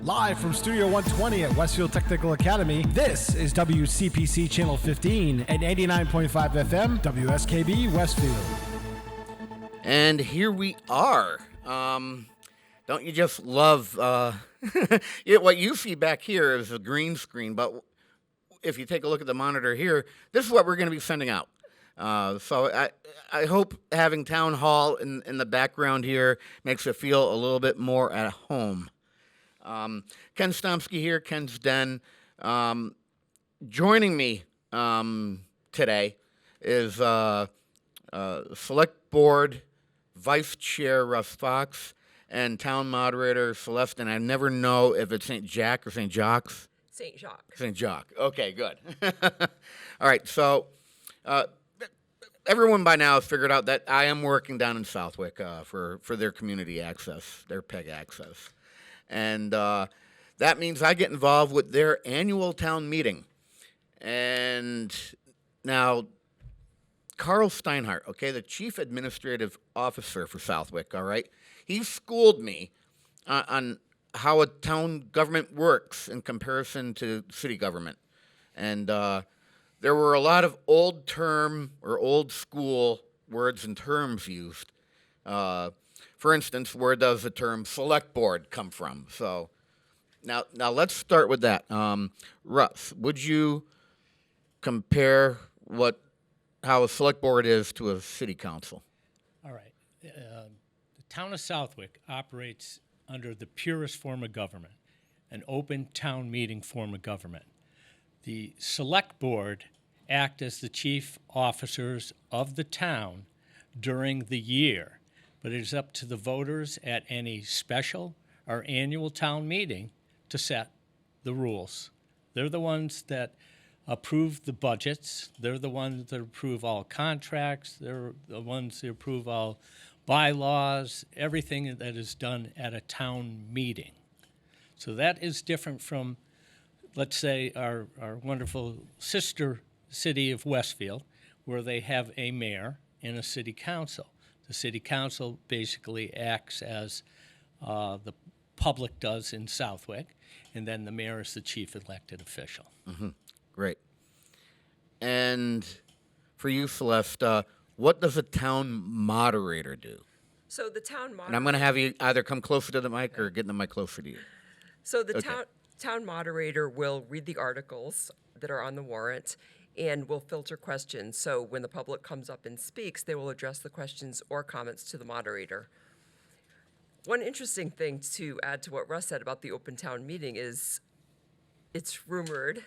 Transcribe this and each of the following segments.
Live from Studio 120 at Westfield Technical Academy, this is WCPC Channel 15 and 89.5 FM, WSKB Westfield. And here we are. Don't you just love what you see back here is a green screen, but if you take a look at the monitor here, this is what we're going to be sending out. So I hope having Town Hall in the background here makes it feel a little bit more at home. Ken Stomski here, Ken's Den. Joining me today is Select Board Vice Chair Russ Fox and Town Moderator Celeste, and I never know if it's St. Jacques or St. Jacques. St. Jacques. St. Jacques. Okay, good. All right, so everyone by now has figured out that I am working down in Southwick for their community access, their PEG access. And that means I get involved with their annual town meeting. And now, Carl Steinhardt, okay, the Chief Administrative Officer for Southwick, all right, he schooled me on how a town government works in comparison to city government. And there were a lot of old term or old school words and terms used. For instance, where does the term select board come from? So now let's start with that. Russ, would you compare how a select board is to a city council? All right. The town of Southwick operates under the purest form of government, an open town meeting form of government. The select board act as the chief officers of the town during the year, but it is up to the voters at any special or annual town meeting to set the rules. They're the ones that approve the budgets. They're the ones that approve all contracts. They're the ones that approve all bylaws, everything that is done at a town meeting. So that is different from, let's say, our wonderful sister city of Westfield, where they have a mayor and a city council. The city council basically acts as the public does in Southwick, and then the mayor is the chief elected official. Mm-hmm. Great. And for you, Celeste, what does a town moderator do? So the town moderator. And I'm going to have you either come closer to the mic or get the mic closer to you. So the town moderator will read the articles that are on the warrant and will filter questions. So when the public comes up and speaks, they will address the questions or comments to the moderator. One interesting thing to add to what Russ said about the open town meeting is it's rumored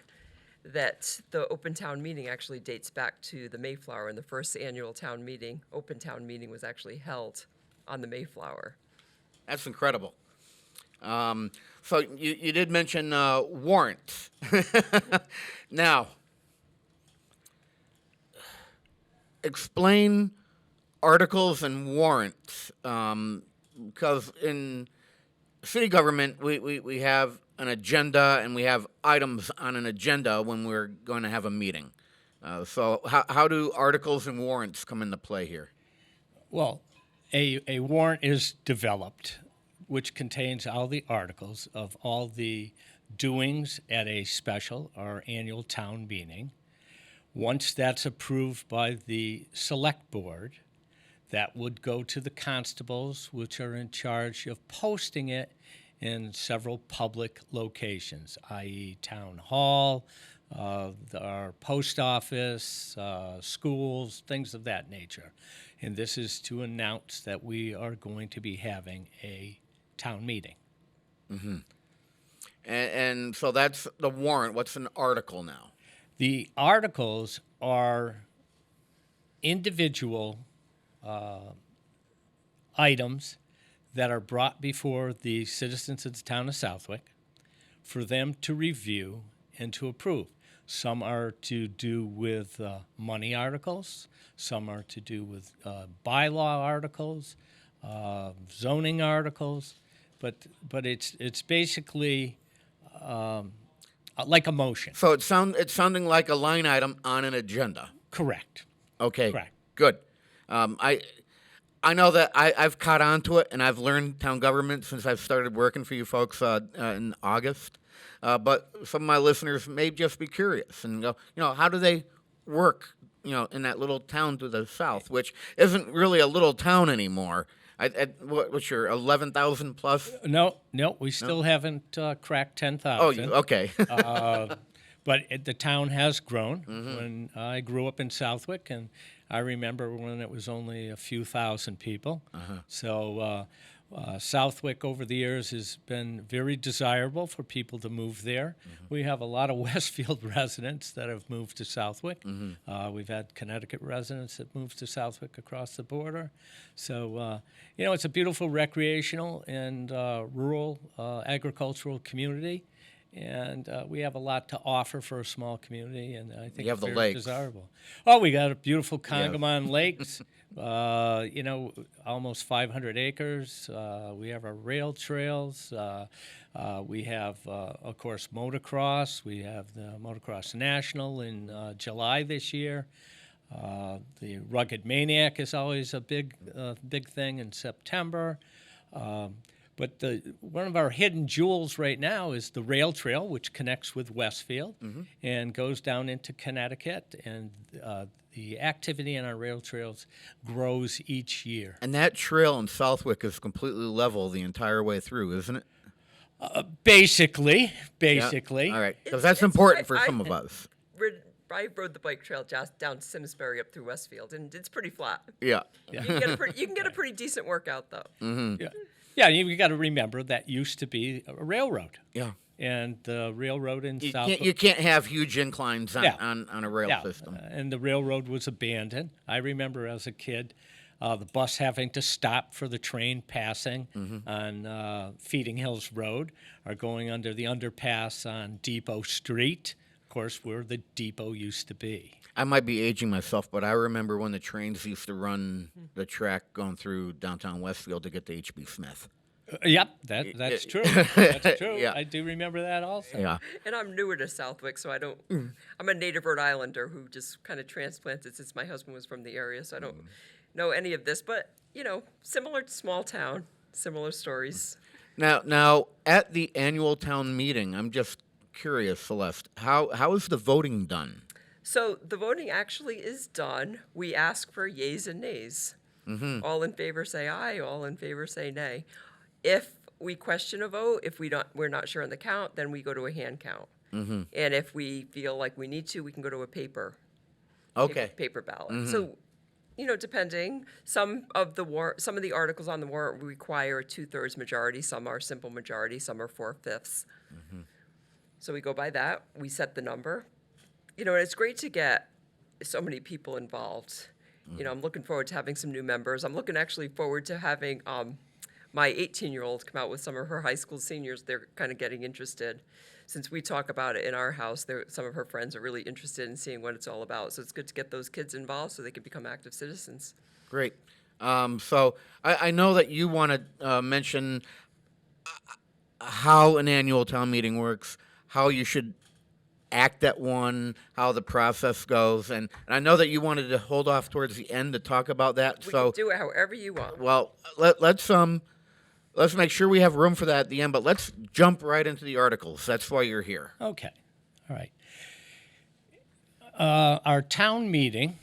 that the open town meeting actually dates back to the Mayflower, and the first annual town meeting, open town meeting, was actually held on the Mayflower. That's incredible. So you did mention warrants. Now, explain articles and warrants, because in city government we have an agenda and we have items on an agenda when we're going to have a meeting. So how do articles and warrants come into play here? Well, a warrant is developed, which contains all the articles of all the doings at a special or annual town meeting. Once that's approved by the select board, that would go to the constables, which are in charge of posting it in several public locations, i.e. town hall, our post office, schools, things of that nature. And this is to announce that we are going to be having a town meeting. Mm-hmm. And so that's the warrant. What's an article now? The articles are individual items that are brought before the citizens of the town of Southwick for them to review and to approve. Some are to do with money articles. Some are to do with bylaw articles, zoning articles. But it's basically like a motion. So it's sounding like a line item on an agenda. Correct. Okay. Correct. Good. I know that I've caught on to it, and I've learned town government since I've started working for you folks in August. But some of my listeners may just be curious and go, how do they work, in that little town to the south, which isn't really a little town anymore. What's your 11,000 plus? No, we still haven't cracked 10,000. Oh, okay. But the town has grown. When I grew up in Southwick, and I remember when it was only a few thousand people. So Southwick over the years has been very desirable for people to move there. We have a lot of Westfield residents that have moved to Southwick. We've had Connecticut residents that moved to Southwick across the border. So, it's a beautiful recreational and rural agricultural community. And we have a lot to offer for a small community, and I think You have it's the very lakes. desirable. Oh, we got a beautiful Congamon Lakes, almost 500 acres. We have our rail trails. We have, of course, motocross. We have the Motocross National in July this year. The Rugged Maniac is always a big thing in September. But one of our hidden jewels right now is the rail trail, which connects with Westfield and goes down into Connecticut. And the activity on our rail trails grows each year. And that trail in Southwick is completely level the entire way through, isn't it? Basically. All right, because that's important for some of us. I rode the bike trail just down Simsbury up through Westfield, and it's pretty flat. Yeah. You can get a pretty decent workout, though. Yeah, you got to remember that used to be a railroad. Yeah. And the railroad in Southwick. You can't have huge inclines on a rail Yeah, system. and the railroad was abandoned. I remember as a kid the bus having to stop for the train passing on Feeding Hills Road or going under the underpass on Depot Street, of course, where the depot used to be. I might be aging myself, but I remember when the trains used to run the track going through downtown Westfield to get to H.B. Smith. Yep, that's true. That's true. Yeah. I do remember that also. Yeah. And I'm newer to Southwick, so I don't. I'm a native Rhode Islander who just kind of transplanted since my husband was from the area, so I don't know any of this. But similar to small town, similar stories. Now, at the annual town meeting, I'm just curious, Celeste, how is the voting done? So the voting actually is done. We ask for yays and nays. All in favor say aye. All in favor say nay. If we question a vote, if we're not sure on the count, then we go to a hand count. And if we feel like we need to, we can go to a paper ballot. So, depending, some of the articles on the warrant require a 2/3 majority. Some are simple majority. Some are 4/5. So we go by that. We set the number. And it's great to get so many people involved. I'm looking forward to having some new members. I'm looking actually forward to having my 18-year-old come out with some of her high school seniors. They're kind of getting interested. Since we talk about it in our house, some of her friends are really interested in seeing what it's all about. So it's good to get those kids involved so they can become active citizens. Great. So I know that you want to mention how an annual town meeting works, how you should act at one, how the process goes, and I know that you wanted to hold off towards the end to talk about that. We can do it however you want. Well, let's make sure we have room for that at the end, but let's jump right into the articles. That's why you're here. Okay. All right. Our town meeting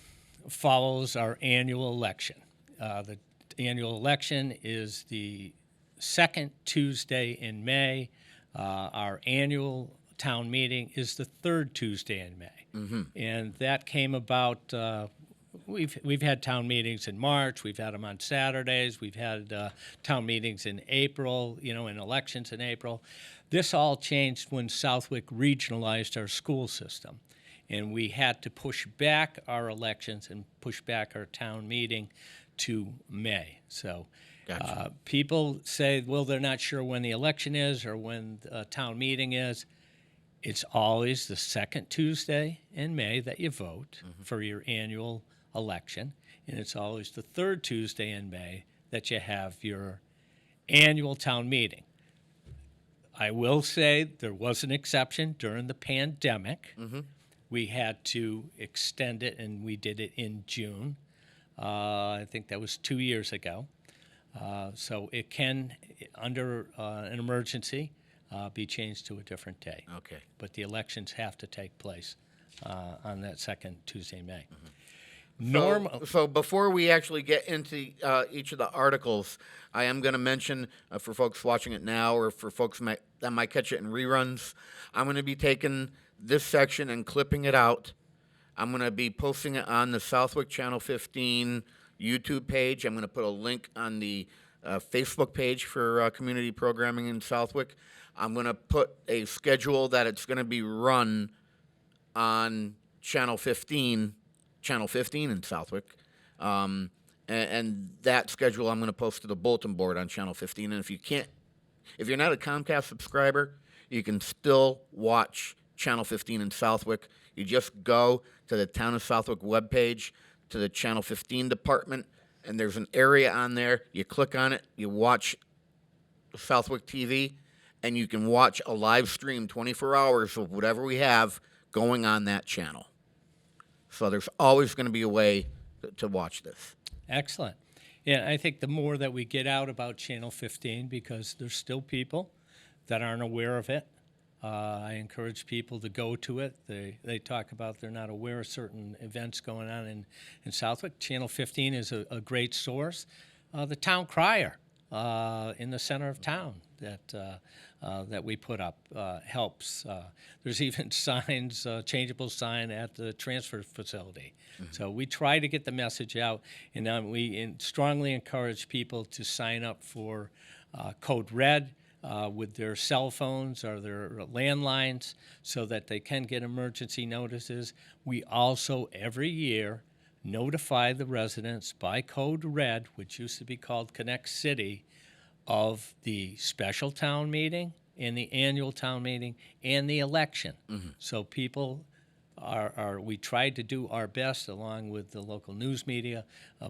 follows our annual election. The annual election is the second Tuesday in May. Our annual town meeting is the third Tuesday in May. And that came about, we've had town meetings in March, we've had them on Saturdays, we've had town meetings in April, and elections in April. This all changed when Southwick regionalized our school system. And we had to push back our elections and push back our town meeting to May. So Gotcha. People say, well, they're not sure when the election is or when the town meeting is. It's always the second Tuesday in May that you vote for your annual election, and it's always the third Tuesday in May that you have your annual town meeting. I will say there was an exception during the pandemic. We had to extend it, and we did it in June. I think that was 2 years ago. So it can, under an emergency, be changed to a different day. Okay. But the elections have to take place on that second Tuesday in May. So before we actually get into each of the articles, I am going to mention for folks watching it now or for folks that might catch it in reruns, I'm going to be taking this section and clipping it out. I'm going to be posting it on the Southwick Channel 15 YouTube page. I'm going to put a link on the Facebook page for community programming in Southwick. I'm going to put a schedule that it's going to be run on Channel 15 in Southwick. And that schedule I'm going to post to the bulletin board on Channel 15. And if you're not a Comcast subscriber, you can still watch Channel 15 in Southwick. You just go to the Town of Southwick webpage, to the Channel 15 department, and there's an area on there. You click on it, you watch Southwick TV, and you can watch a live stream 24 hours of whatever we have going on that channel. So there's always going to be a way to watch this. Excellent. Yeah, I think the more that we get out about Channel 15, because there's still people that aren't aware of it, I encourage people to go to it. They talk about they're not aware of certain events going on in Southwick. Channel 15 is a great source. The town crier in the center of town that we put up helps. There's even signs, changeable sign at the transfer facility. Mm-hmm. So we try to get the message out, and we strongly encourage people to sign up for Code Red with their cell phones or their landlines so that they can get emergency notices. We also, every year, notify the residents by Code Red, which used to be called Connect City, of the special town meeting and the annual town meeting and the election. Mm-hmm. So people we tried to do our best, along with the local news media,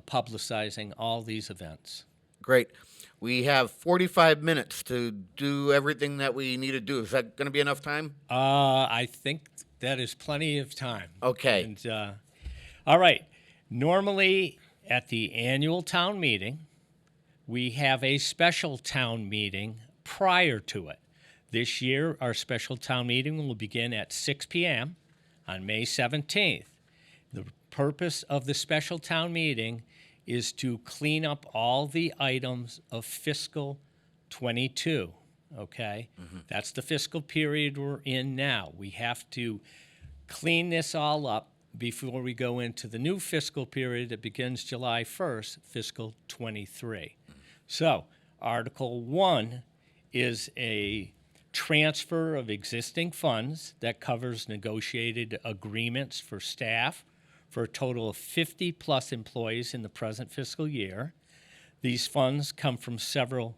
publicizing all these events. Great. We have 45 minutes to do everything that we need to do. Is that going to be enough time? I think that is plenty of time. Okay. And, all right. Normally, at the annual town meeting, we have a special town meeting prior to it. This year, our special town meeting will begin at 6 p.m. on May 17th. The purpose of the special town meeting is to clean up all the items of fiscal 22, okay? Mm-hmm. That's the fiscal period we're in now. We have to clean this all up before we go into the new fiscal period that begins July 1st, fiscal 23. Mm-hmm. So, Article 1 is a transfer of existing funds that covers negotiated agreements for staff for a total of 50-plus employees in the present fiscal year. These funds come from several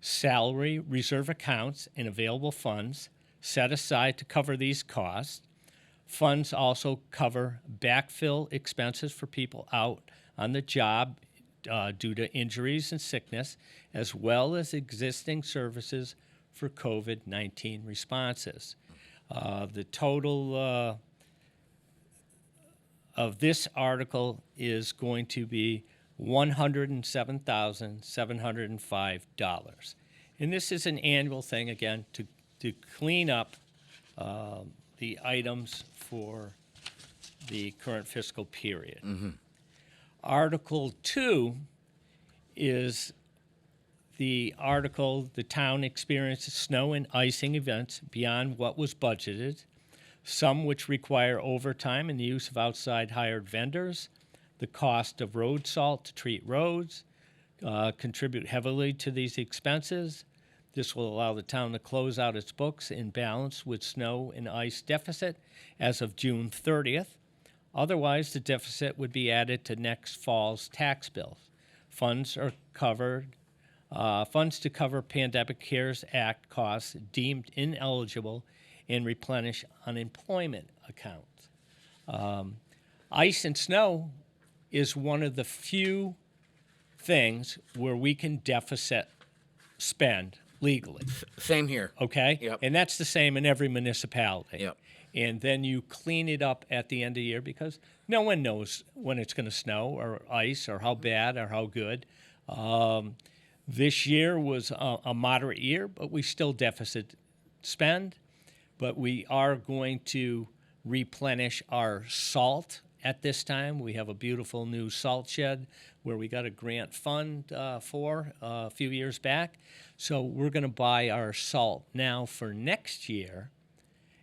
salary reserve accounts and available funds set aside to cover these costs. Funds also cover backfill expenses for people out on the job due to injuries and sickness, as well as existing services for COVID-19 responses. The total of this article is going to be $107,705. And this is an annual thing, again, to clean up the items for the current fiscal period. Mm-hmm. Article 2 is the article, the town experienced snow and icing events beyond what was budgeted, some which require overtime and the use of outside hired vendors. The cost of road salt to treat roads contribute heavily to these expenses. This will allow the town to close out its books in balance with snow and ice deficit as of June 30th. Otherwise, the deficit would be added to next fall's tax bills. Funds to cover Pandemic CARES Act costs deemed ineligible and replenish unemployment accounts. Ice and snow is one of the few things where we can deficit spend legally. Same here. Okay? Yep. And that's the same in every municipality. Yep. and then you clean it up at the end of the year because no one knows when it's going to snow or ice or how bad or how good. This year was a moderate year, but we still deficit spend. But we are going to replenish our salt at this time. We have a beautiful new salt shed where we got a grant fund for a few years back. So we're going to buy our salt now for next year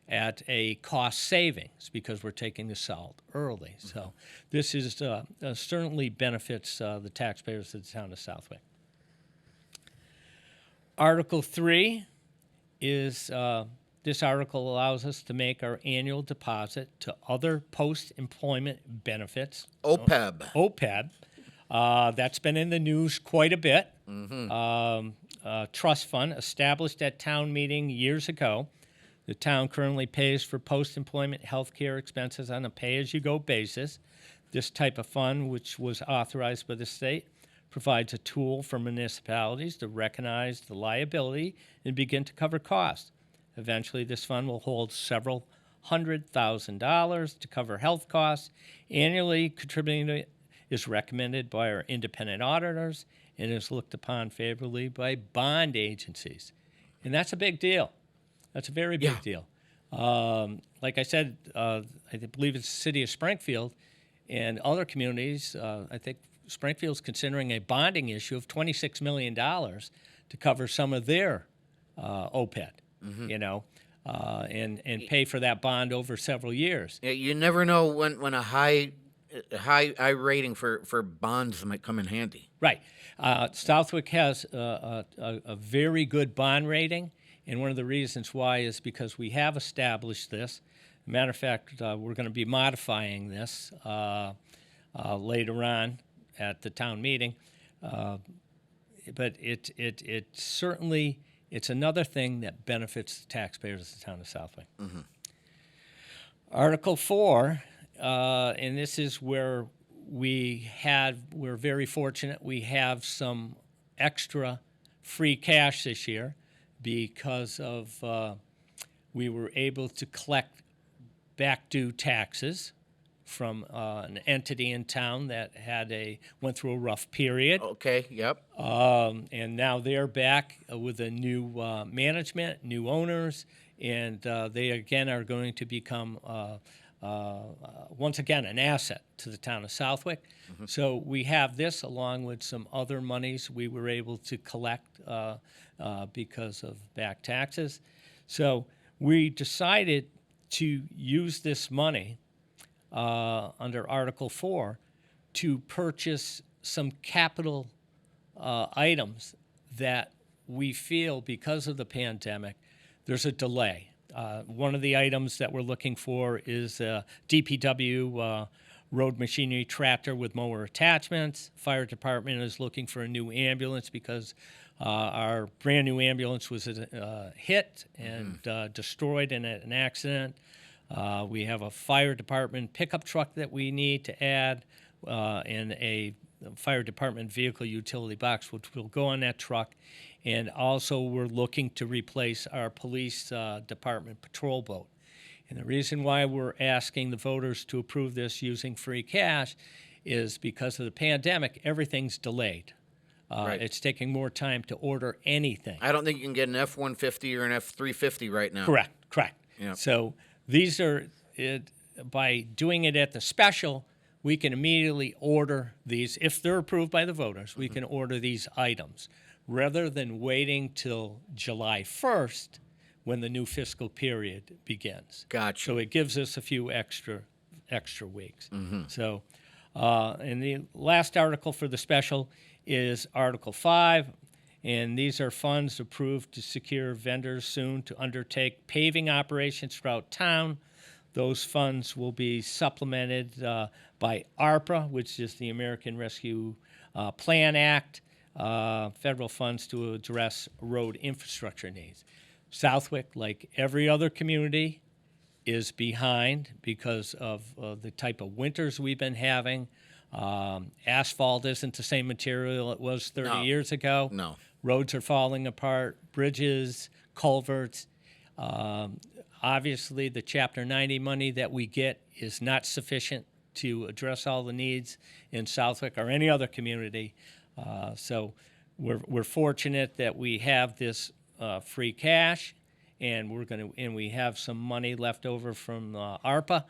at a cost savings because we're taking the salt early. So this is certainly benefits the taxpayers of the town of Southwick. Article 3 is this article allows us to make our annual deposit to other post-employment benefits. OPEB. OPEB. That's been in the news quite a bit. Trust fund established at town meeting years ago. The town currently pays for post-employment health care expenses on a pay-as-you-go basis. This type of fund, which was authorized by the state, provides a tool for municipalities to recognize the liability and begin to cover costs. Eventually, this fund will hold several $100,000 to cover health costs. Annually contributing to it is recommended by our independent auditors and is looked upon favorably by bond agencies. And that's a big deal. That's a very big deal. Like I said, I believe it's the city of Springfield and other communities. I think Springfield's considering a bonding issue of $26 million to cover some of their OPED, and pay for that bond over several years. Yeah, you never know when a high rating for bonds might come in handy. Right. Southwick has a very good bond rating, and one of the reasons why is because we have established this. Matter of fact, we're going to be modifying this later on at the town meeting, but it certainly it's another thing that benefits the taxpayers of the town of Southwick. Article 4, and this is where we're very fortunate. We have some extra free cash this year because of we were able to collect back due taxes from an entity in town that went through a rough period. Okay, yep. And now they're back with a new management, new owners, and they again are going to become once again an asset to the town of Southwick. So we have this along with some other monies we were able to collect because of back taxes. So we decided to use this money under Article 4 to purchase some capital items that we feel because of the pandemic there's a delay. One of the items that we're looking for is a DPW road machinery tractor with mower attachments. Fire department is looking for a new ambulance because our brand new ambulance was hit and destroyed in an accident. We have a fire department pickup truck that we need to add and a fire department vehicle utility box, which will go on that truck. And also we're looking to replace our police department patrol boat. And the reason why we're asking the voters to approve this using free cash is because of the pandemic, everything's delayed. Right. It's taking more time to order anything. I don't think you can get an F-150 or an F-350 right now. Correct. Yep. So these are, by doing it at the special, we can immediately order these. If they're approved by the voters, we can order these items rather than waiting till July 1st when the new fiscal period begins. Gotcha. So it gives us a few extra weeks. So, and the last article for the special is Article 5, and these are funds approved to secure vendors soon to undertake paving operations throughout town. Those funds will be supplemented by ARPA, which is the American Rescue Plan Act, federal funds to address road infrastructure needs. Southwick, like every other community, is behind because of the type of winters we've been having. Asphalt isn't the same material it was 30 years ago. No. Roads are falling apart, bridges, culverts. Obviously, the Chapter 90 money that we get is not sufficient to address all the needs in Southwick or any other community. So we're fortunate that we have this free cash, and we have some money left over from ARPA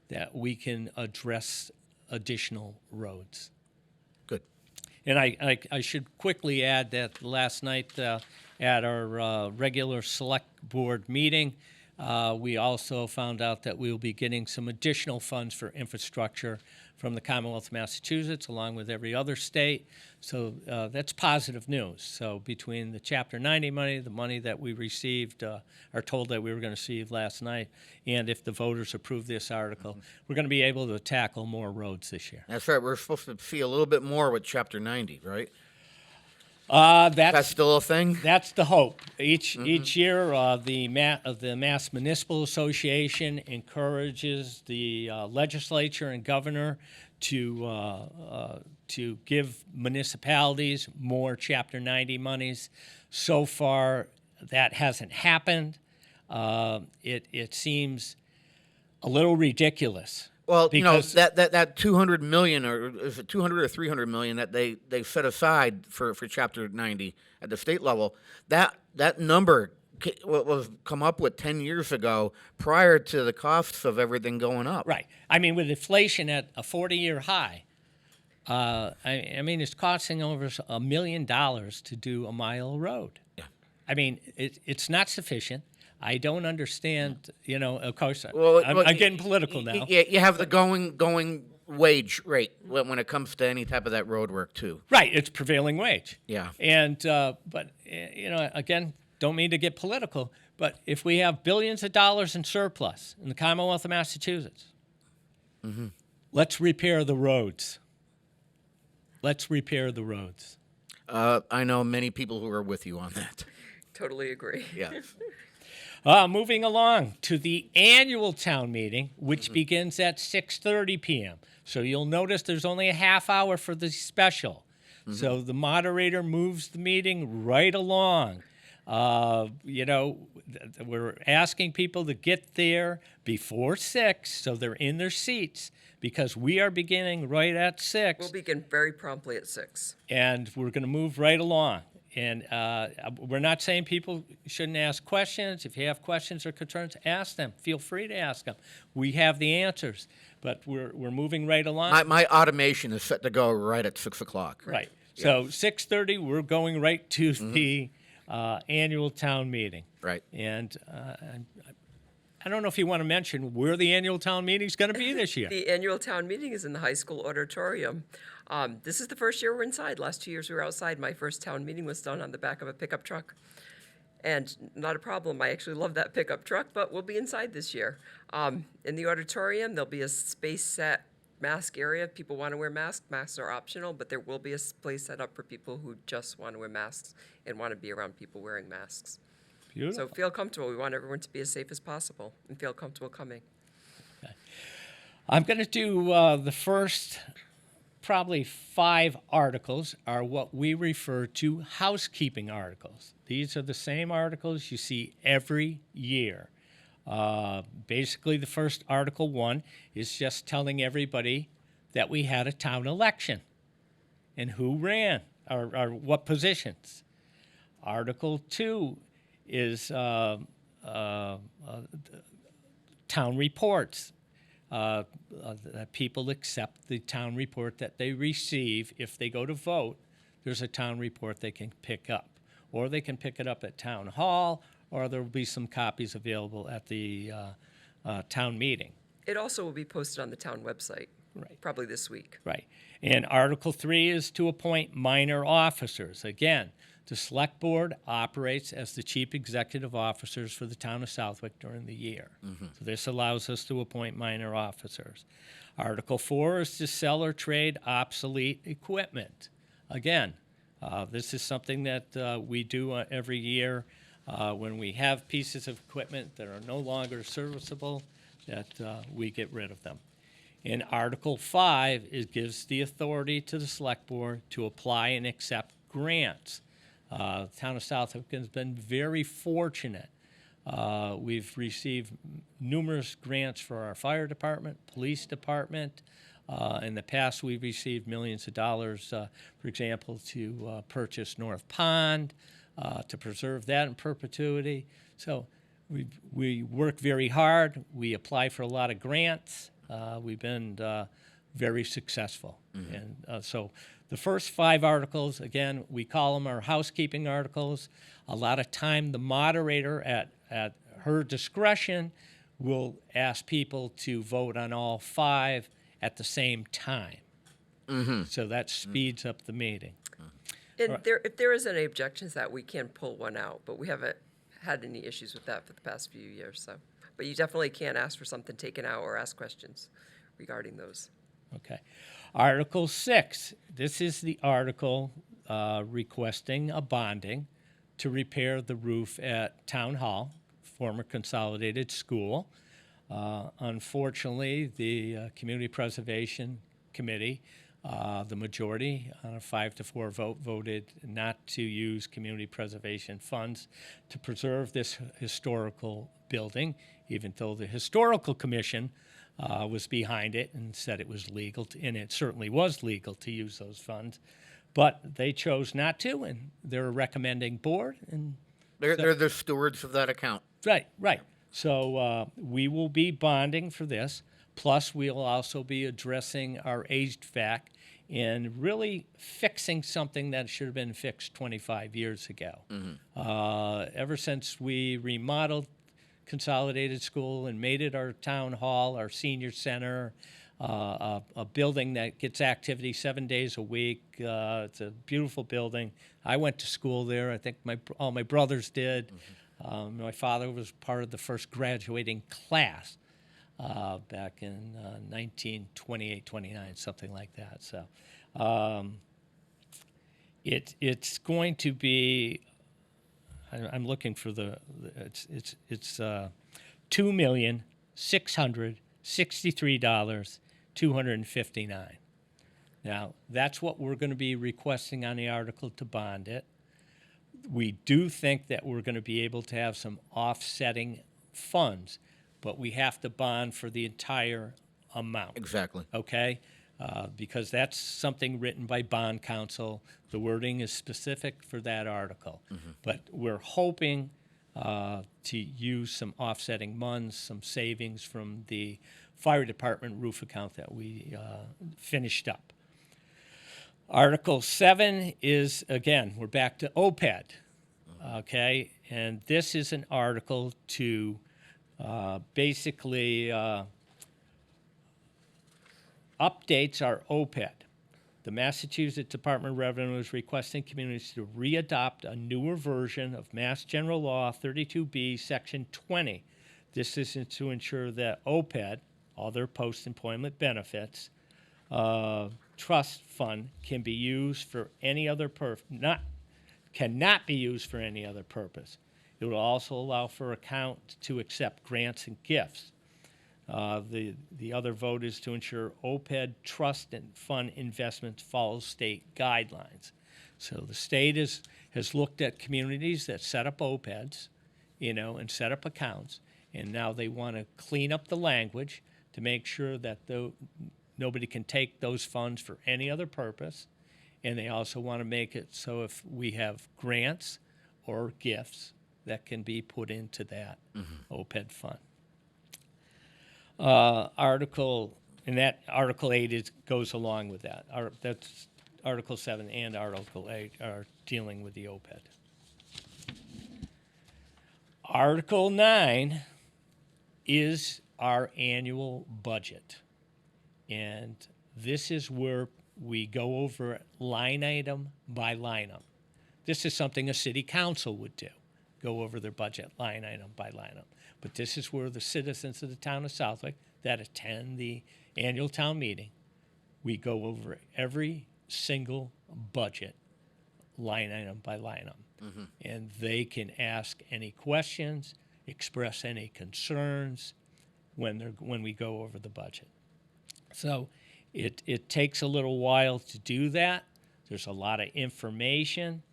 that we can address additional roads. Good. And I should quickly add that last night at our regular select board meeting, we also found out that we will be getting some additional funds for infrastructure from the Commonwealth of Massachusetts, along with every other state. So that's positive news. So between the Chapter 90 money, the money that we received, are told that we were going to receive last night, and if the voters approve this article, we're going to be able to tackle more roads this year. That's right. We're supposed to see a little bit more with Chapter 90, right? That's That's still a thing? That's the hope. Each year, the Mass Municipal Association encourages the legislature and governor to give municipalities more Chapter 90 monies. So far, that hasn't happened. It seems a little ridiculous. Well, because that 200 million, or is it 200 or 300 million that they set aside for Chapter 90 at the state level, that number was come up with 10 years ago, prior to the costs of everything going up. Right. I mean, with inflation at a 40-year high, I mean, it's costing over $1 million to do a mile of road. Yeah. I mean, it's not sufficient. I don't understand, of course, Well, I'm getting political now. You have the going wage rate when it comes to any type of that road work too. Right, it's prevailing wage. Yeah. And, but, again, don't mean to get political, but if we have billions of dollars in surplus in the Commonwealth of Massachusetts, let's repair the roads. Let's repair the roads. I know many people who are with you on that. Totally agree. Yeah. Moving along to the annual town meeting, which begins at 6:30 p.m. So you'll notice there's only a half hour for the special. So the moderator moves the meeting right along. We're asking people to get there before 6, so they're in their seats, because we are beginning right at 6. We'll begin very promptly at 6. And we're going to move right along. And we're not saying people shouldn't ask questions. If you have questions or concerns, ask them. Feel free to ask them. We have the answers, but we're moving right along. My automation is set to go right at 6 o'clock. Right. So 6:30, we're going right to the annual town meeting. Right. And I don't know if you want to mention where the annual town meeting is going to be this year. The annual town meeting is in the high school auditorium. This is the first year we're inside. Last 2 years we were outside. My first town meeting was done on the back of a pickup truck. And not a problem. I actually love that pickup truck, but we'll be inside this year. In the auditorium, there'll be a space set mask area. If people want to wear masks, masks are optional, but there will be a place set up for people who just want to wear masks and want to be around people wearing masks. Beautiful. So feel comfortable. We want everyone to be as safe as possible and feel comfortable coming. I'm going to do the first probably 5 articles are what we refer to housekeeping articles. These are the same articles you see every year. Basically, the first Article 1 is just telling everybody that we had a town election and who ran or what positions. Article 2 is town reports. That people accept the town report that they receive. If they go to vote, there's a town report they can pick up. Or they can pick it up at Town Hall, or there will be some copies available at the town meeting. It also will be posted on the town website, Right. probably this week. Right. And Article 3 is to appoint minor officers. Again, the Select Board operates as the chief executive officers for the town of Southwick during the year. So this allows us to appoint minor officers. Article 4 is to sell or trade obsolete equipment. Again, this is something that we do every year when we have pieces of equipment that are no longer serviceable, that we get rid of them. In Article 5, it gives the authority to the Select Board to apply and accept grants. The town of Southwick has been very fortunate We've received numerous grants for our fire department, police department. In the past, we've received millions of dollars, for example, to purchase North Pond, to preserve that in perpetuity. So we work very hard. We apply for a lot of grants. We've been very successful. And so the first 5 articles, again, we call them our housekeeping articles. A lot of time, the moderator at her discretion will ask people to vote on all 5 at the same time. So that speeds up the meeting. And if there is any objections, that we can pull one out, but we haven't had any issues with that for the past few years. So, but you definitely can ask for something taken out or ask questions regarding those. Okay. Article 6. This is the article requesting a bonding to repair the roof at Town Hall, former Consolidated School. Unfortunately, the Community Preservation Committee, the majority on a 5-4 vote voted not to use community preservation funds to preserve this historical building, even though the Historical Commission was behind it and said it was legal, and it certainly was legal to use those funds. But they chose not to, and they're a recommending board. And They're the stewards of that account. Right. So we will be bonding for this. Plus, we'll also be addressing our HVAC and really fixing something that should have been fixed 25 years ago. Ever since we remodeled Consolidated School and made it our town hall, our senior center, a building that gets activity 7 days a week. It's a beautiful building. I went to school there. I think all my brothers did. My father was part of the first graduating class back in 1928, 29, something like that. So it's going to be. I'm looking for it's $2,663,259. Now that's what we're going to be requesting on the article to bond it. We do think that we're going to be able to have some offsetting funds, but we have to bond for the entire amount. Exactly. Okay? Because that's something written by bond counsel. The wording is specific for that article. But we're hoping to use some offsetting funds, some savings from the fire department roof account that we finished up. Article 7 is, again, we're back to OPED, okay? And this is an article to basically updates our OPED. The Massachusetts Department of Revenue is requesting communities to readopt a newer version of Mass General Law 32B, Section 20. This is to ensure that OPED, all their post-employment benefits, trust fund can be used for any other cannot be used for any other purpose. It will also allow for account to accept grants and gifts. The other vote is to ensure OPED trust and fund investments follow state guidelines. So the state has looked at communities that set up OPEDs, and set up accounts, and now they want to clean up the language to make sure that nobody can take those funds for any other purpose, and they also want to make it so if we have grants or gifts that can be put into that OPED fund. Article 8 goes along with that. That's Article 7 and Article 8 are dealing with the OPED. Article 9 is our annual budget. And this is where we go over line item by line item. This is something a city council would do, go over their budget line item by line item. But this is where the citizens of the town of Southwick that attend the annual town meeting, we go over every single budget line item by line item. And they can ask any questions, express any concerns when we go over the budget. So it takes a little while to do that. There's a lot of information.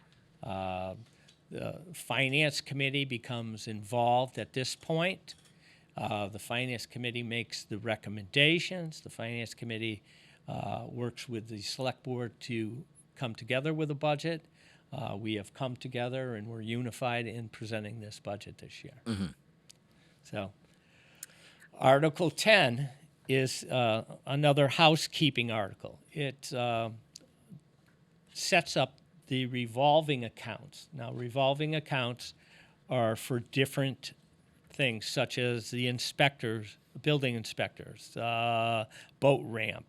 The Finance Committee becomes involved at this point. The Finance Committee makes the recommendations. The Finance Committee works with the Select Board to come together with a budget. We have come together and we're unified in presenting this budget this year. So, Article 10 is another housekeeping article. It sets up the revolving accounts. Now, revolving accounts are for different things, such as the inspectors, building inspectors, boat ramp,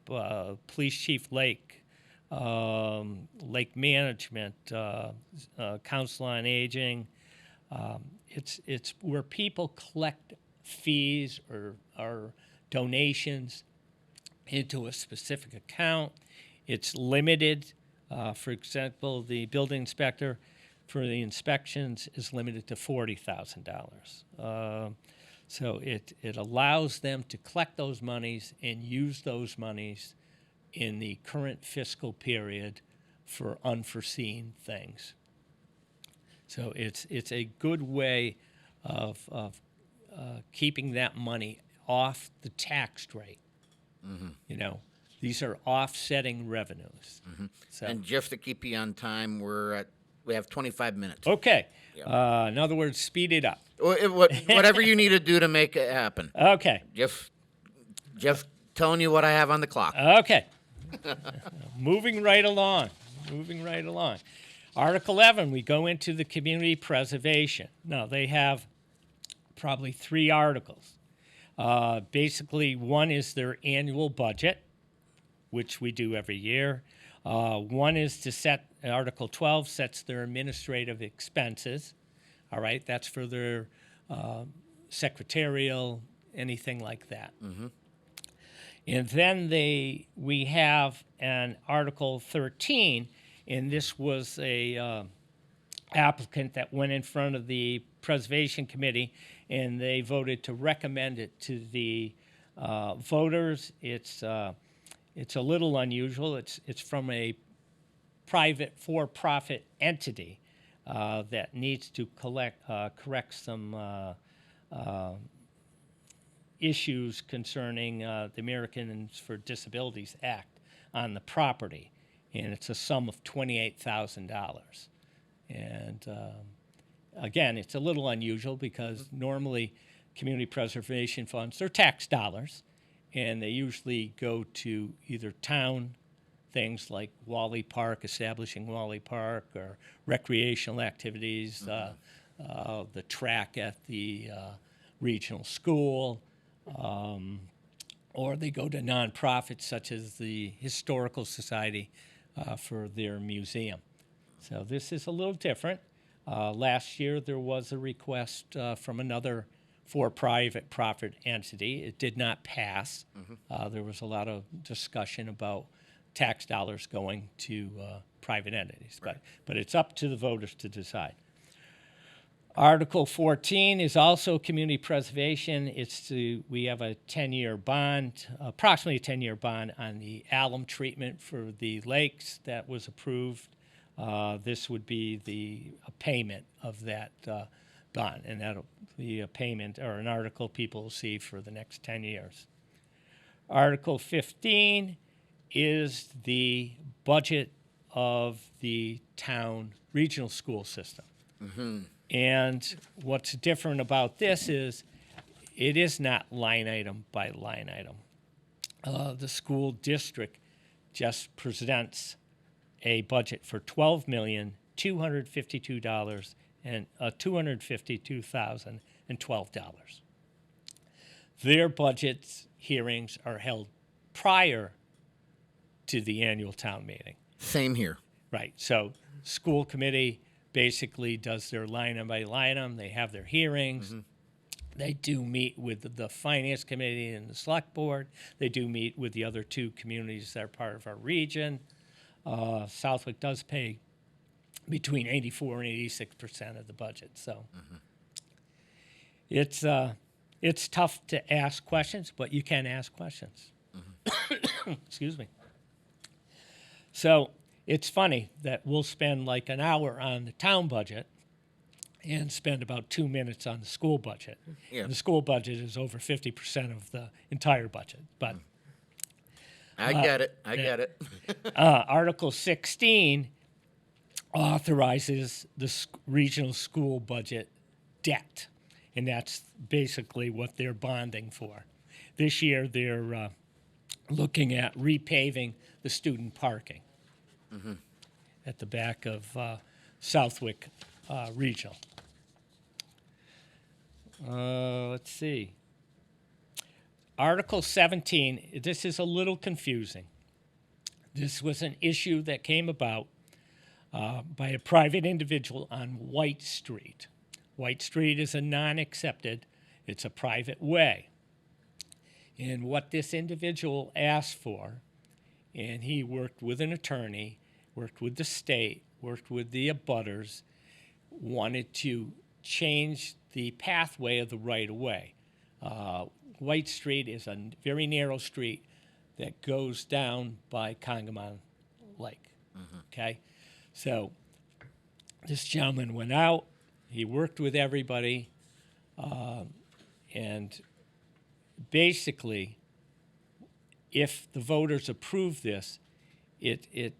police chief lake, lake management, council on aging. It's where people collect fees or donations into a specific account. It's limited. For example, the building inspector for the inspections is limited to $40,000. So it allows them to collect those monies and use those monies in the current fiscal period for unforeseen things. So it's a good way of keeping that money off the tax rate. You know, these are offsetting revenues. So, And just to keep you on time, we have 25 minutes. okay. In other words, speed it up. Whatever you need to do to make it happen. Okay. Just telling you what I have on the clock. Okay. Moving right along. Article 11, we go into the community preservation. Now, they have probably 3 articles. Basically, one is their annual budget, which we do every year. One is to set, Article 12 sets their administrative expenses. All right, that's for their secretarial, anything like that. And then we have an Article 13, and this was a applicant that went in front of the Preservation Committee, and they voted to recommend it to the voters. It's a little unusual. It's from a private for-profit entity that needs to correct some issues concerning the Americans for Disabilities Act on the property, and it's a sum of $28,000. And again, it's a little unusual because normally community preservation funds, they're tax dollars, and they usually go to either town things like Wally Park, establishing Wally Park, or recreational activities, the track at the regional school, or they go to nonprofits such as the Historical Society for their museum. So this is a little different. Last year there was a request from another for-private profit entity. It did not pass. There was a lot of discussion about tax dollars going to private entities, but it's up to the voters to decide. Article 14 is also community preservation. We have a 10-year bond, approximately a 10-year bond on the alum treatment for the lakes that was approved. This would be a payment of that bond, and that'll be a payment or an article people will see for the next 10 years. Article 15 is the budget of the town regional school system. And what's different about this is it is not line item by line item. The school district just presents a budget for $12,252,252,012. Their budget hearings are held prior to the annual town meeting. Same here. Right. So school committee basically does their line item by line item. They have their hearings. They do meet with the finance committee and the select board. They do meet with the other 2 communities that are part of our region. Southwick does pay between 84 and 86% of the budget. So it's tough to ask questions, but you can ask questions. Excuse me. So it's funny that we'll spend like an hour on the town budget, and spend about 2 minutes on the school budget. Yeah. And the school budget is over 50% of the entire budget. But I get it. I get it. Article 16 authorizes the regional school budget debt, and that's basically what they're bonding for. This year, they're looking at repaving the student parking at the back of Southwick Regional. Let's see. Article 17, this is a little confusing. This was an issue that came about by a private individual on White Street. White Street is a non-accepted, it's a private way. And what this individual asked for, and he worked with an attorney, worked with the state, worked with the abutters, wanted to change the pathway of the right-of-way. White Street is a very narrow street that goes down by Congamon Lake, okay? So this gentleman went out, he worked with everybody, and basically, if the voters approve this, it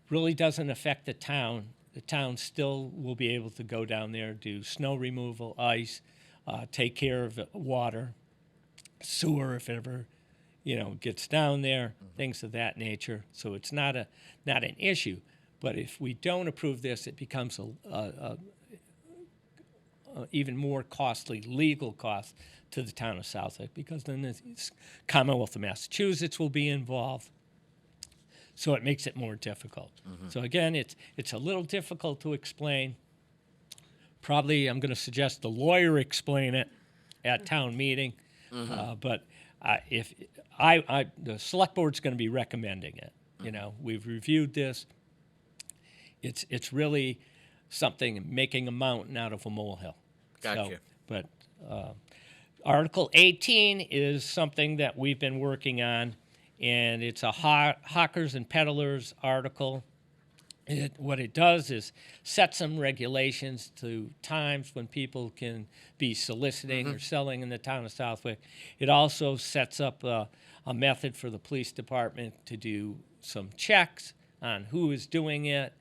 really doesn't affect the town. The town still will be able to go down there, do snow removal, ice, take care of water, sewer if it ever, gets down there, things of that nature. So it's not an issue. But if we don't approve this, it becomes a even more costly legal cost to the town of Southwick, because then the Commonwealth of Massachusetts will be involved. So it makes it more difficult. So again, it's a little difficult to explain. Probably I'm going to suggest the lawyer explain it at town meeting. But if the select board's going to be recommending it. We've reviewed this. It's really something making a mountain out of a molehill. Gotcha. Article 18 is something that we've been working on, and it's a hawkers and peddlers article. What it does is set some regulations to times when people can be soliciting or selling in the town of Southwick. It also sets up a method for the police department to do some checks on who is doing it,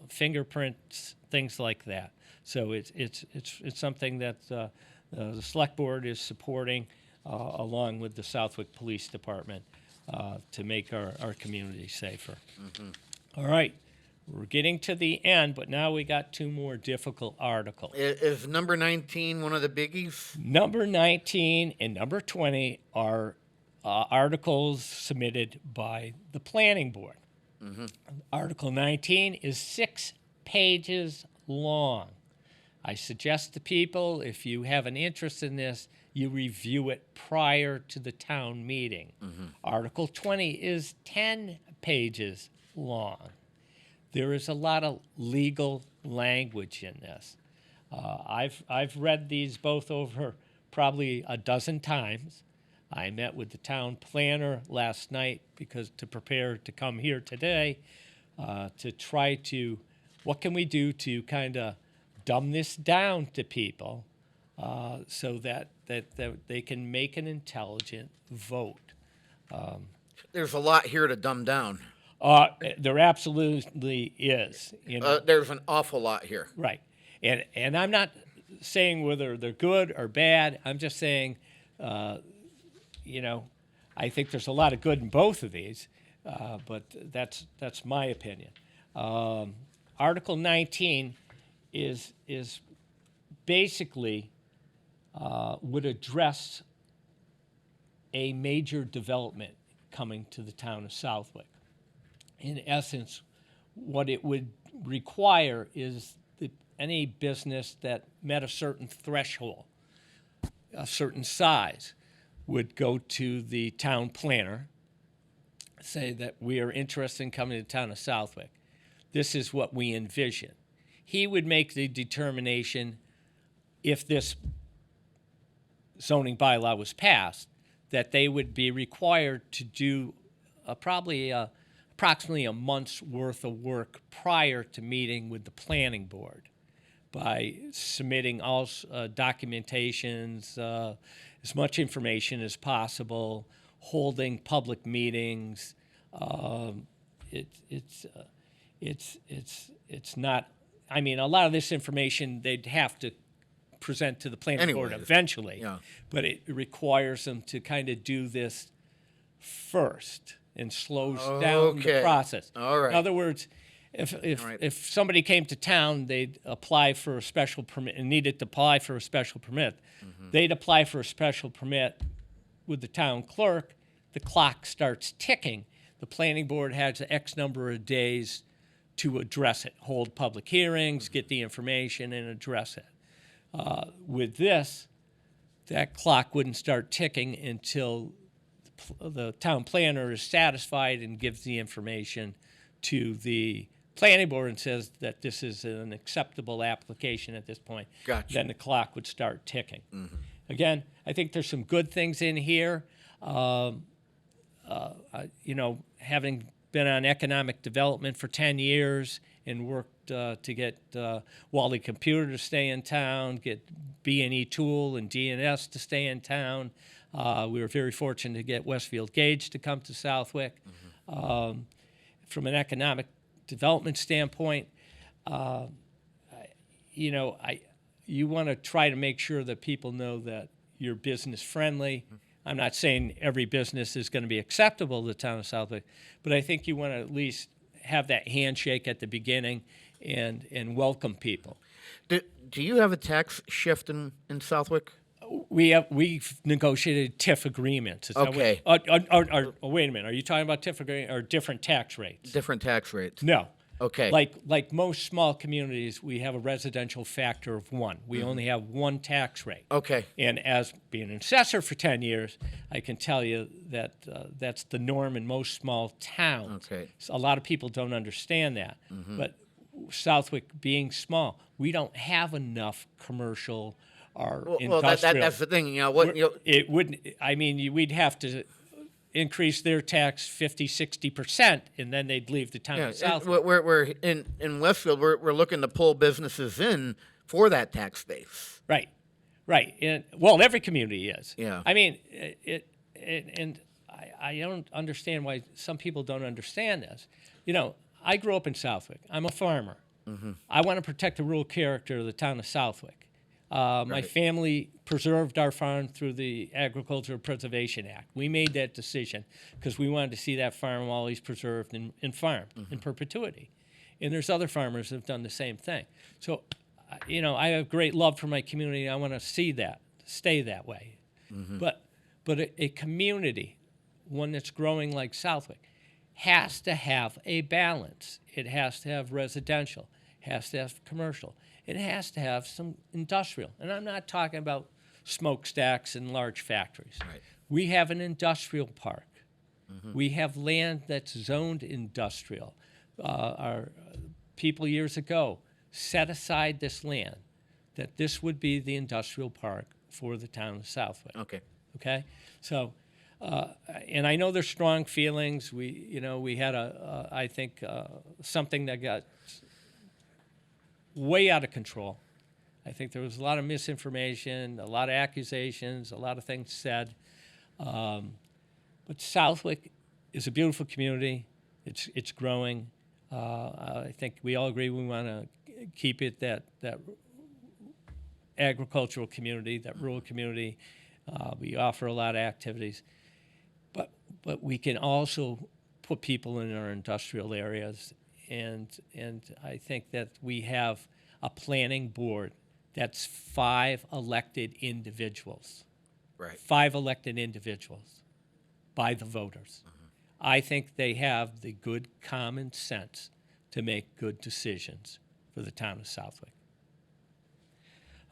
fingerprints, things like that. So it's something that the select board is supporting along with the Southwick Police Department to make our community safer. All right, we're getting to the end, but now we got two more difficult articles. Is number 19 one of the biggies? Number 19 and number 20 are articles submitted by the planning board. Article 19 is 6 pages long. I suggest to people, if you have an interest in this, you review it prior to the town meeting. Article 20 is 10 pages long. There is a lot of legal language in this. I've read these both over probably a dozen times. I met with the town planner last night to prepare to come here today to try to, what can we do to kind of dumb this down to people so that they can make an intelligent vote. There's a lot here to dumb down. There absolutely is. There's an awful lot here. Right. And I'm not saying whether they're good or bad. I'm just saying, I think there's a lot of good in both of these, but that's my opinion. Article 19 is basically would address a major development coming to the town of Southwick. In essence, what it would require is any business that met a certain threshold, a certain size, would go to the town planner, say that we are interested in coming to the town of Southwick. This is what we envision. He would make the determination if this zoning bylaw was passed, that they would be required to do approximately a month's worth of work prior to meeting with the planning board. by submitting all documentations, as much information as possible, holding public meetings. It's not. I mean, a lot of this information they'd have to present to the planning board eventually, yeah. but it requires them to kind of do this first and slows down the process. All right. In other words, if somebody came to town, they'd apply for a special permit and needed to apply for a special permit. They'd apply for a special permit with the town clerk. The clock starts ticking. The planning board has X number of days to address it, hold public hearings, get the information, and address it. With this, that clock wouldn't start ticking until the town planner is satisfied and gives the information to the planning board and says that this is an acceptable application at this point. Gotcha. Then the clock would start ticking. Again, I think there's some good things in here. Having been on economic development for 10 years and worked to get Wally Computer to stay in town, get B&E Tool and D&S to stay in town. We were very fortunate to get Westfield Gauge to come to Southwick. From an economic development standpoint, you want to try to make sure that people know that you're business friendly. I'm not saying every business is going to be acceptable to the town of Southwick, but I think you want to at least have that handshake at the beginning and welcome people. Do you have a tax shift in Southwick? We've negotiated TIF agreements. Is that Okay. wait a minute. Are you talking about TIF agreement or different tax rates? Different tax rates. No. Okay. Like most small communities, we have a residential factor of 1. We only have 1 tax rate. Okay. And as being an assessor for 10 years, I can tell you that that's the norm in most small towns. Okay. So a lot of people don't understand that. But Southwick being small, we don't have enough commercial or industrial. That's the thing. It wouldn't. I mean, we'd have to increase their tax 50-60%, and then they'd leave the town of Southwick. We're in Westfield. We're looking to pull businesses in for that tax base. Right. And every community is. Yeah. I mean, I don't understand why some people don't understand this. I grew up in Southwick. I'm a farmer. I want to protect the rural character of the town of Southwick. My family preserved our farm through the Agricultural Preservation Act. We made that decision because we wanted to see that farm always preserved and farmed in perpetuity. And there's other farmers that have done the same thing. So, I have great love for my community. I want to see that stay that way. But a community, one that's growing like Southwick, has to have a balance. It has to have residential, has to have commercial. It has to have some industrial. And I'm not talking about smokestacks and large factories. Right. We have an industrial park. We have land that's zoned industrial. Our people years ago set aside this land, that this would be the industrial park for the town of Southwick. Okay? So, and I know there's strong feelings. We had I think something that got way out of control. I think there was a lot of misinformation, a lot of accusations, a lot of things said. But Southwick is a beautiful community. It's growing. I think we all agree we want to keep it that agricultural community, that rural community. We offer a lot of activities. But we can also put people in our industrial areas. And I think that we have a planning board that's 5 elected individuals. Right. 5 elected individuals by the voters. I think they have the good common sense to make good decisions for the town of Southwick.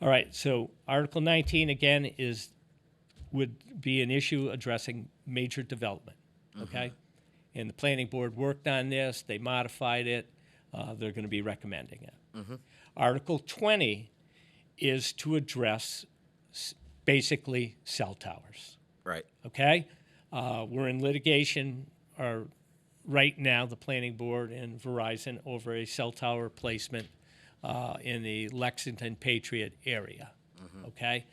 All right, so Article 19, again, would be an issue addressing major development, okay? And the planning board worked on this. They modified it. They're going to be recommending it. Article 20 is to address basically cell towers. Right. Okay? We're in litigation right now, the planning board and Verizon, over a cell tower placement in the Lexington Patriot area. Okay,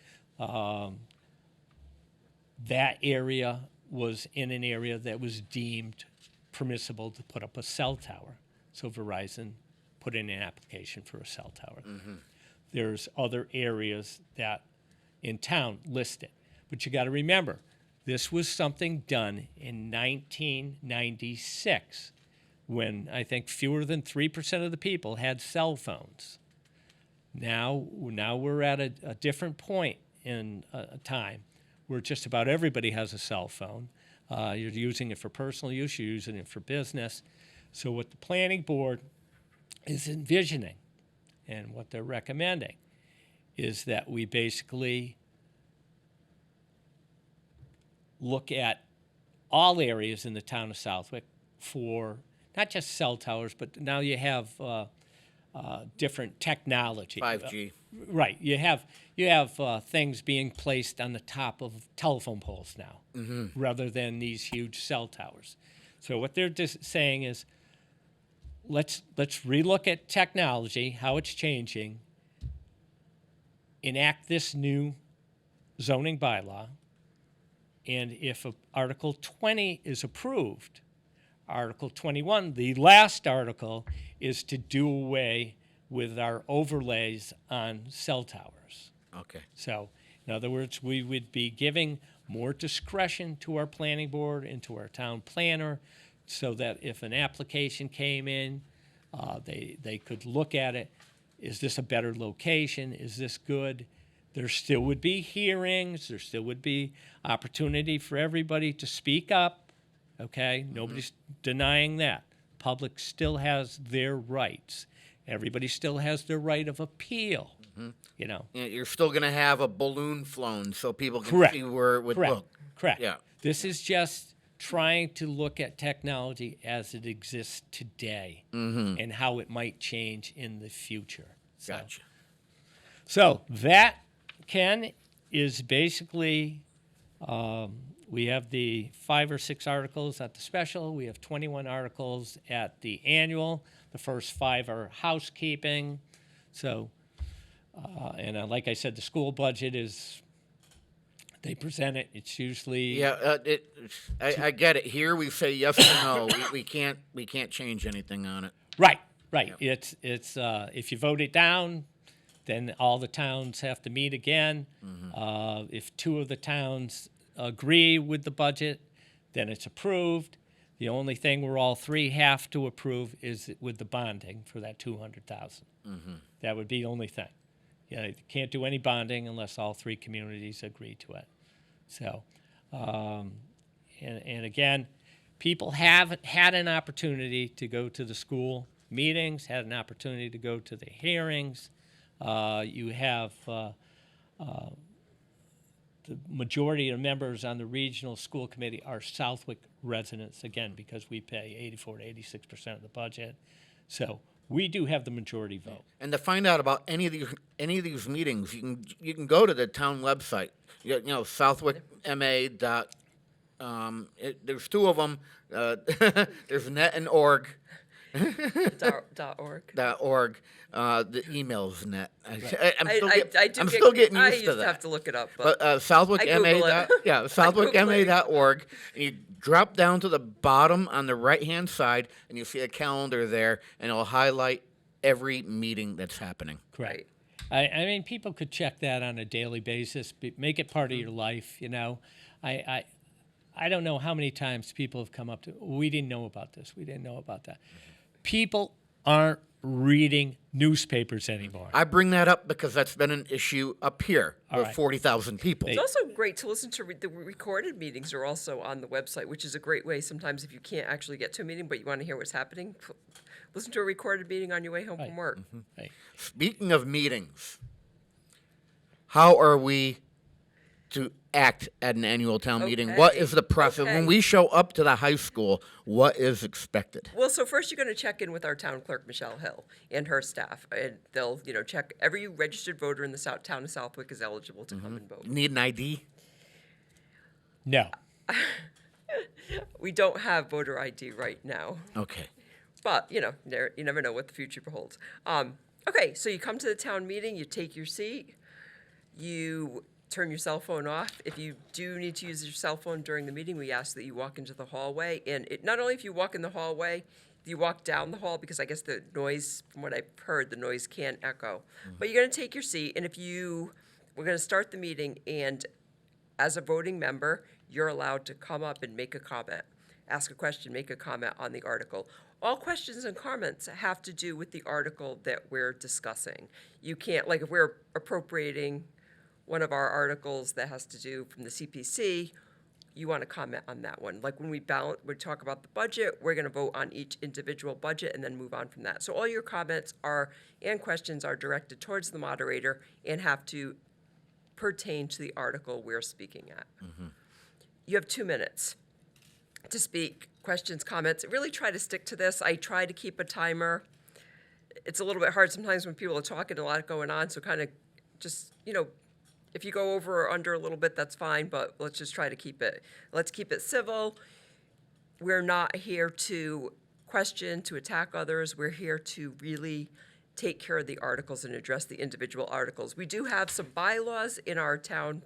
that area was in an area that was deemed permissible to put up a cell tower. So Verizon put in an application for a cell tower. There's other areas that in town listed. But you got to remember, this was something done in 1996 when I think fewer than 3% of the people had cell phones. Now we're at a different point in time where just about everybody has a cell phone. You're using it for personal use, you're using it for business. So what the planning board is envisioning and what they're recommending is that we basically look at all areas in the town of Southwick for not just cell towers, but now you have different technology. 5G. Right. You have things being placed on the top of telephone poles now, rather than these huge cell towers. So what they're just saying is, let's relook at technology, how it's changing, enact this new zoning bylaw, and if Article 20 is approved, Article 21, the last article, is to do away with our overlays on cell towers. Okay. So, in other words, we would be giving more discretion to our planning board and to our town planner so that if an application came in, they could look at it. Is this a better location? Is this good? There still would be hearings. There still would be opportunity for everybody to speak up. Okay? Nobody's denying that. Public still has their rights. Everybody still has their right of appeal. You know. Yeah, you're still going to have a balloon flown so people can Correct. see where it would Correct. look. Correct. Yeah. This is just trying to look at technology as it exists today and how it might change in the future. So, Gotcha. So that, Ken, is basically, we have the 5 or 6 articles at the special. We have 21 articles at the annual. The first 5 are housekeeping. So, like I said, the school budget is, they present it. It's usually Yeah, I get it. Here we say yes or no. we can't change anything on it. right. It's if you vote it down, then all the towns have to meet again. If 2 of the towns agree with the budget, then it's approved. The only thing where all 3 have to approve is with the bonding for that $200,000. That would be the only thing. You can't do any bonding unless all 3 communities agree to it. So, and again, people have had an opportunity to go to the school meetings, had an opportunity to go to the hearings. You have the majority of members on the regional school committee are Southwick residents, again, because we pay 84 to 86% of the budget. So we do have the majority vote. And to find out about any of these meetings, you can go to the town website. You know, Southwick MA. There's 2 of them. There's net and org. .org. .org. The email's net. I'm I still getting I used to used that. to have to look it up. But SouthwickMA. Yeah, SouthwickMA.org. And you drop down to the bottom on the right-hand side, and you'll see a calendar there, and it'll highlight every meeting that's happening. Correct. I mean, people could check that on a daily basis, make it part of your life, you know. I don't know how many times people have come up to, we didn't know about this, we didn't know about that. People aren't reading newspapers anymore. I bring that up because that's been an issue up here with 40,000 people. it's also great to listen to the recorded meetings are also on the website, which is a great way sometimes if you can't actually get to a meeting but you want to hear what's happening, listen to a recorded meeting on your way home from work. Right. Speaking of meetings, how are we to act at an annual town meeting? What is the process? Okay. When we show up to the high school, what is expected? Well, so first you're going to check in with our town clerk, Michelle Hill, and her staff, and they'll, check every registered voter in the town of Southwick is eligible to come and vote. Need an ID? No. We don't have voter ID right now, Okay. but you never know what the future holds. Okay, so you come to the town meeting, you take your seat, you turn your cell phone off. If you do need to use your cell phone during the meeting, we ask that you walk into the hallway. And not only if you walk in the hallway, you walk down the hall, because I guess the noise, from what I've heard, the noise can echo. But you're going to take your seat, and we're going to start the meeting, and as a voting member, you're allowed to come up and make a comment, ask a question, make a comment on the article. All questions and comments have to do with the article that we're discussing. You can't, like if we're appropriating one of our articles that has to do from the CPC, you want to comment on that one. Like when we talk about the budget, we're going to vote on each individual budget and then move on from that. So all your comments and questions are directed towards the moderator and have to pertain to the article we're speaking at. You have 2 minutes to speak, questions, comments. Really try to stick to this. I try to keep a timer. It's a little bit hard sometimes when people are talking, a lot going on, so kind of just, if you go over or under a little bit, that's fine, but let's just try to keep it civil. We're not here to question, to attack others. We're here to really take care of the articles and address the individual articles. We do have some bylaws in our town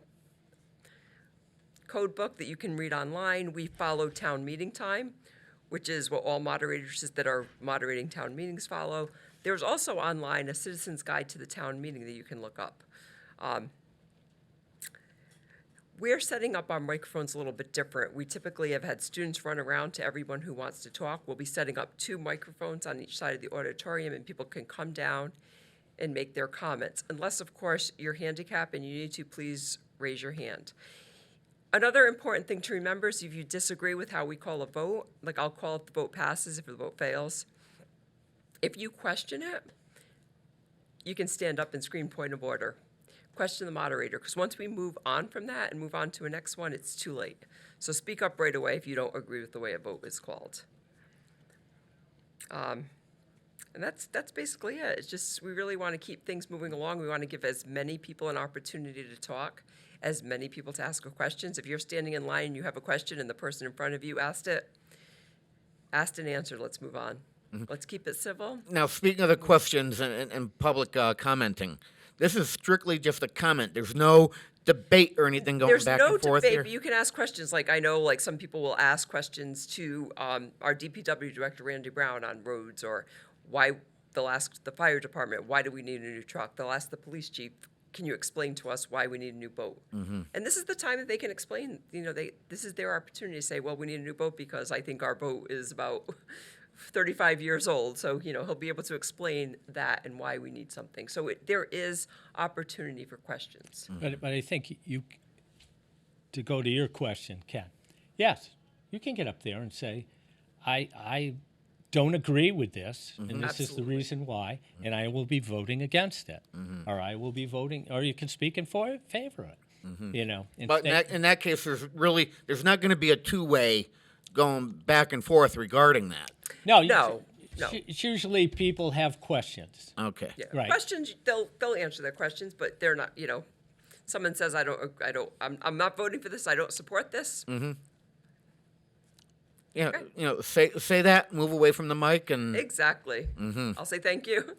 code book that you can read online. We follow town meeting time, which is what all moderators that are moderating town meetings follow. There's also online a citizen's guide to the town meeting that you can look up. We're setting up our microphones a little bit different. We typically have had students run around to everyone who wants to talk. We'll be setting up 2 microphones on each side of the auditorium, and people can come down and make their comments. Unless, of course, you're handicapped and you need to, please raise your hand. Another important thing to remember is if you disagree with how we call a vote, like I'll call if the vote passes, if the vote fails. If you question it, you can stand up and scream point of order. Question the moderator, because once we move on from that and move on to a next one, it's too late. So speak up right away if you don't agree with the way a vote is called. And that's basically it. It's just we really want to keep things moving along. We want to give as many people an opportunity to talk, as many people to ask questions. If you're standing in line and you have a question and the person in front of you asked and answered, let's move on. Let's keep it civil. Now, speaking of the questions and public commenting, this is strictly just a comment. There's no debate or anything going There's back no and forth debate, here? but you can ask questions. Like I know, like some people will ask questions to our DPW director, Randy Brown, on roads, or why they'll ask the fire department, why do we need a new truck? They'll ask the police chief, can you explain to us why we need a new boat? And this is the time that they can explain. This is their opportunity to say, well, we need a new boat because I think our boat is about 35 years old, so he'll be able to explain that and why we need something. So there is opportunity for questions. But I think to go to your question, Ken, yes, you can get up there and say, I don't agree with this, and this is the Absolutely. reason why, and I will be voting against it, or I will be voting, or you can speak in favor of it. But in that case, there's not going to be a two-way going back and forth regarding that. No. It's usually people have questions. Okay. Yeah. Right. Questions, they'll answer their questions, but they're not. Someone says, I'm not voting for this. I don't support this. Yeah, Okay. say that, move away from the mic, and Exactly. I'll say thank you.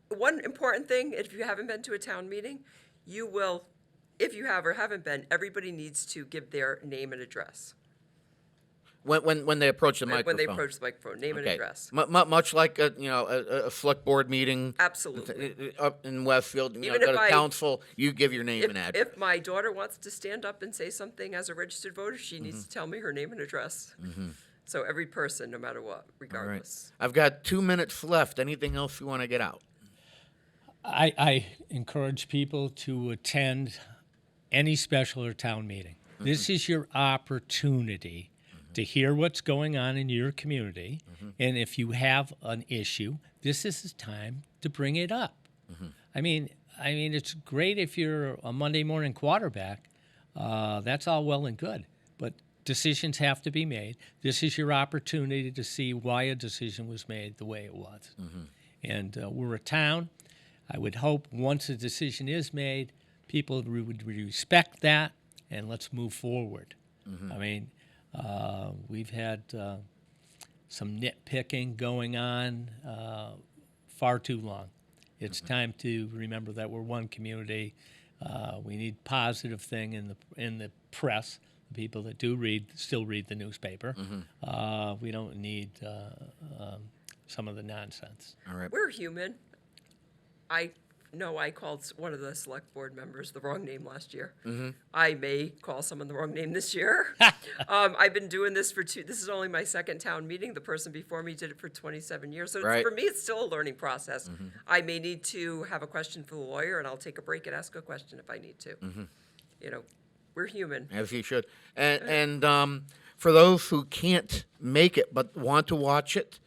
One important thing, if you haven't been to a town meeting, you will, if you have or haven't been, everybody needs to give their name and address. when they approach the microphone. When they approach the microphone, name and address. Much like a select board meeting. Absolutely. Up in Westfield, Even go if to council, you give your name and address. If my daughter wants to stand up and say something as a registered voter, she needs to tell me her name and address. So every person, no matter what, All right. regardless. I've got 2 minutes left. Anything else you want to get out? I encourage people to attend any special or town meeting. This is your opportunity to hear what's going on in your community, and if you have an issue, this is the time to bring it up. I mean, it's great if you're a Monday morning quarterback. That's all well and good, but decisions have to be made. This is your opportunity to see why a decision was made the way it was. And we're a town. I would hope once a decision is made, people would respect that, and let's move forward. I mean, we've had some nitpicking going on far too long, It's time to remember that we're one community. We need positive thing in the press. People that do still read the newspaper. We don't need some of the nonsense. All right. We're human. I know I called one of the select board members the wrong name last year. I may call someone the wrong name this year. I've been doing this this is only my second town meeting. The person before me did it for 27 years. So Right. for me, it's still a learning process. I may need to have a question for the lawyer, and I'll take a break and ask a question if I need to. You know, we're human. As you should. And for those who can't make it but want to watch it,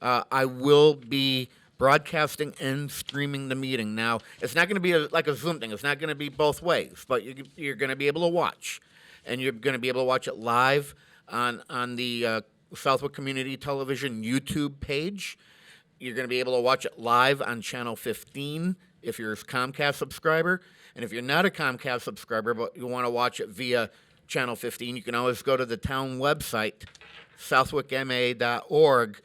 I will be broadcasting and streaming the meeting. Now, it's not going to be like a Zoom thing. It's not going to be both ways, but you're going to be able to watch. And you're going to be able to watch it live on the Southwick Community Television YouTube page. You're going to be able to watch it live on Channel 15 if you're a Comcast subscriber. And if you're not a Comcast subscriber but you want to watch it via Channel 15, you can always go to the town website, southwickma.org,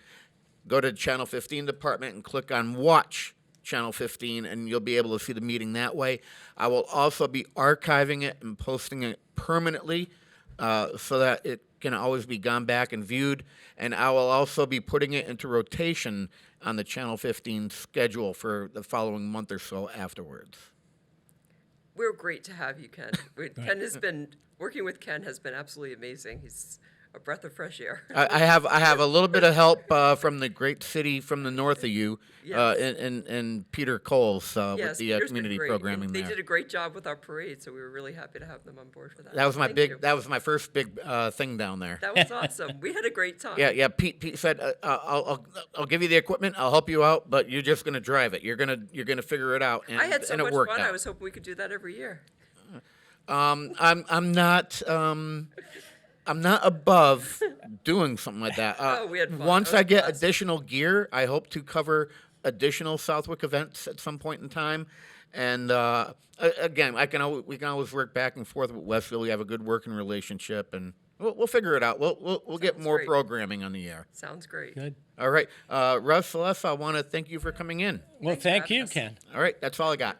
go to the Channel 15 department and click on Watch Channel 15, and you'll be able to see the meeting that way. I will also be archiving it and posting it permanently so that it can always be gone back and viewed. And I will also be putting it into rotation on the Channel 15 schedule for the following month or so afterwards. We're great to have you, Ken. Ken has been working with Ken has been absolutely amazing. He's a breath of fresh air. I have a little bit of help from the great city from the north of you, Yes. and Peter Coles with Yes, the Peter's been community great. programming They there. did a great job with our parade, so we were really happy to have them on board for that. That was my Thank you. That was my first big thing down there. That was awesome. We had a great time. Yeah. Pete said, "I'll give you the equipment. I'll help you out, but you're just gonna drive it. You're gonna figure it out." And, I had so and much it worked fun. out. I was hoping we could do that every year. I'm not above doing something like that. Oh, we had fun. Once That was I get blast. additional gear, I hope to cover additional Southwick events at some point in time. And again, we can always work back and forth with Westfield. We have a good working relationship, and we'll figure it out. We'll get Sounds more great. programming on the air. Sounds great. Good. All right, Russ, Celeste, I want to thank you for coming in. Well, Thanks for thank having you, us. Ken. All right, that's all I got.